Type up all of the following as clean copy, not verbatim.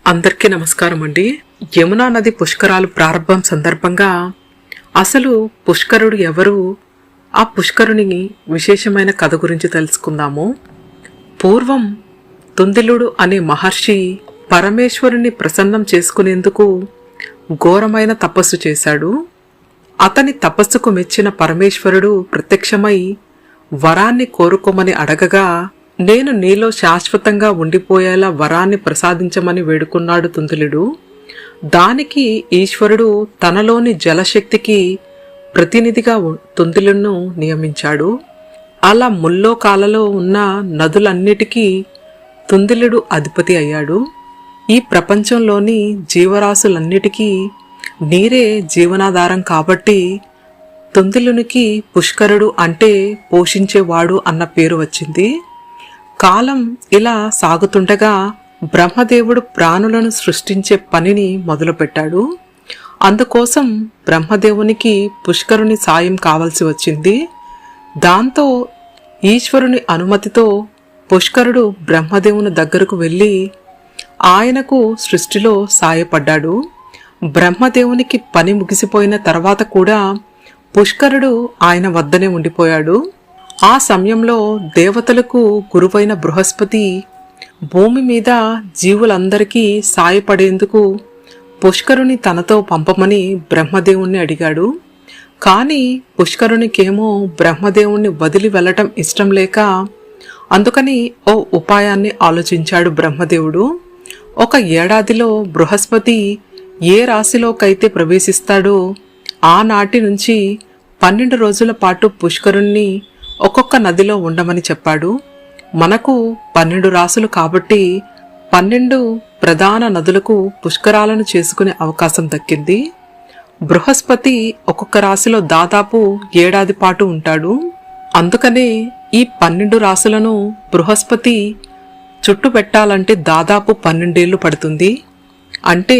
అందరికీ నమస్కారం అండి. యమునా నది పుష్కరాలు ప్రారంభం సందర్భంగా అసలు పుష్కరుడు ఎవరు, ఆ పుష్కరుని విశేషమైన కథ గురించి తెలుసుకుందాము. పూర్వం తుందిలుడు అనే మహర్షి పరమేశ్వరుని ప్రసన్నం చేసుకునేందుకు ఘోరమైన తపస్సు చేశాడు. అతని తపస్సుకు మెచ్చిన పరమేశ్వరుడు ప్రత్యక్షమై వరాన్ని కోరుకోమని అడగగా, నేను నీలో శాశ్వతంగా ఉండిపోయేలా వరాన్ని ప్రసాదించమని వేడుకున్నాడు తుందిలుడు. దానికి ఈశ్వరుడు తనలోని జలశక్తికి ప్రతినిధిగా తుందిలుడును నియమించాడు. అలా ముల్లోకాలలో ఉన్న నదులన్నిటికీ తుందిలుడు అధిపతి అయ్యాడు. ఈ ప్రపంచంలోని జీవరాశులన్నిటికీ నీరే జీవనాధారం కాబట్టి తుందిలునికి పుష్కరుడు అంటే పోషించేవాడు అన్న పేరు వచ్చింది. కాలం ఇలా సాగుతుండగా బ్రహ్మదేవుడు ప్రాణులను సృష్టించే పనిని మొదలుపెట్టాడు. అందుకోసం బ్రహ్మదేవునికి పుష్కరుని సాయం కావలసి వచ్చింది. దాంతో ఈశ్వరుని అనుమతితో పుష్కరుడు బ్రహ్మదేవుని దగ్గరకు వెళ్ళి ఆయనకు సృష్టిలో సాయపడ్డాడు. బ్రహ్మదేవునికి పని ముగిసిపోయిన తర్వాత కూడా పుష్కరుడు ఆయన వద్దనే ఉండిపోయాడు. ఆ సమయంలో దేవతలకు గురువైన బృహస్పతి భూమి మీద జీవులందరికీ సాయపడేందుకు పుష్కరుని తనతో పంపమని బ్రహ్మదేవుణ్ణి అడిగాడు. కానీ పుష్కరునికేమో బ్రహ్మదేవుణ్ణి వదిలి వెళ్ళటం ఇష్టం లేక అందుకని ఓ ఉపాయాన్ని ఆలోచించాడు బ్రహ్మదేవుడు. ఒక ఏడాదిలో బృహస్పతి ఏ రాశిలోకైతే ప్రవేశిస్తాడో ఆనాటి నుంచి 12 రోజుల పాటు పుష్కరుణ్ణి ఒక్కొక్క నదిలో ఉండమని చెప్పాడు. మనకు 12 రాసులు కాబట్టి 12 ప్రధాన నదులకు పుష్కరాలను చేసుకునే అవకాశం దక్కింది. బృహస్పతి ఒక్కొక్క రాశిలో దాదాపు ఏడాది పాటు ఉంటాడు. అందుకనే ఈ 12 రాశులను బృహస్పతి చుట్టు పెట్టాలంటే దాదాపు 12 ఏళ్లు పడుతుంది. అంటే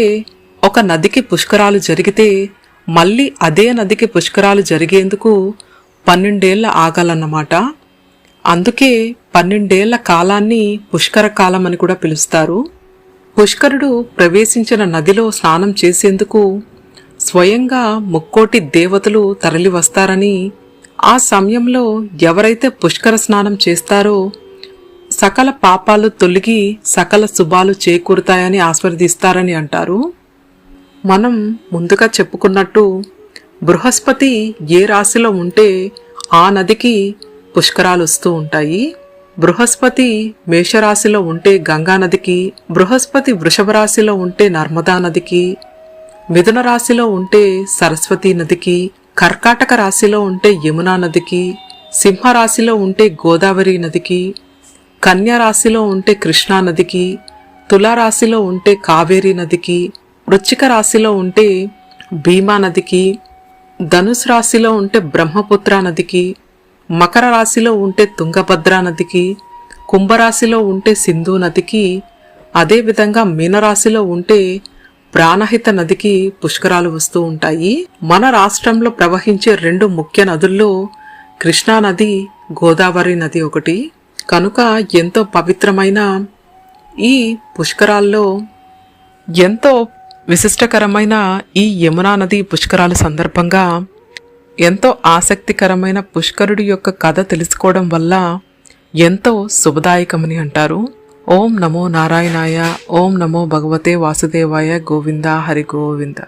ఒక నదికి పుష్కరాలు జరిగితే మళ్ళీ అదే నదికి పుష్కరాలు జరిగేందుకు 12 ఏళ్ల ఆగాలన్నమాట. అందుకే 12 ఏళ్ల కాలాన్ని పుష్కర కాలం అని కూడా పిలుస్తారు. పుష్కరుడు ప్రవేశించిన నదిలో స్నానం చేసేందుకు స్వయంగా 3,000,000 దేవతలు తరలి వస్తారని, ఆ సమయంలో ఎవరైతే పుష్కర స్నానం చేస్తారో సకల పాపాలు తొలగి సకల శుభాలు చేకూరుతాయని ఆశీర్వదిస్తారని అంటారు. మనం ముందుగా చెప్పుకున్నట్టు బృహస్పతి ఏ రాశిలో ఉంటే ఆ నదికి పుష్కరాలు వస్తూ ఉంటాయి. బృహస్పతి మేషరాశిలో ఉంటే గంగా నదికి, బృహస్పతి వృషభ రాశిలో ఉంటే నర్మదా నదికి, మిథున రాశిలో ఉంటే సరస్వతి నదికి, కర్కాటక రాశిలో ఉంటే యమునా నదికి, సింహరాశిలో ఉంటే గోదావరి నదికి, కన్యా రాశిలో ఉంటే కృష్ణా నదికి, తులారాశిలో ఉంటే కావేరీ నదికి, వృశ్చిక రాశిలో ఉంటే భీమా నదికి, ధనుసు రాశిలో ఉంటే బ్రహ్మపుత్ర నదికి, మకర రాశిలో ఉంటే తుంగభద్ర నదికి, కుంభరాశిలో ఉంటే సింధు నదికి, అదేవిధంగా మీనరాశిలో ఉంటే ప్రాణహిత నదికి పుష్కరాలు వస్తూ ఉంటాయి. మన రాష్ట్రంలో ప్రవహించే 2 ముఖ్య నదుల్లో కృష్ణా నది, గోదావరి నది ఒకటి. కనుక ఎంతో పవిత్రమైన ఈ పుష్కరాల్లో ఎంతో విశిష్టకరమైన ఈ యమునా నది పుష్కరాల సందర్భంగా ఎంతో ఆసక్తికరమైన పుష్కరుడి యొక్క కథ తెలుసుకోవడం వల్ల ఎంతో శుభదాయకమని అంటారు. ఓం నమో నారాయణాయ, ఓం నమో భగవతే వాసుదేవాయ, గోవింద హరి గోవింద.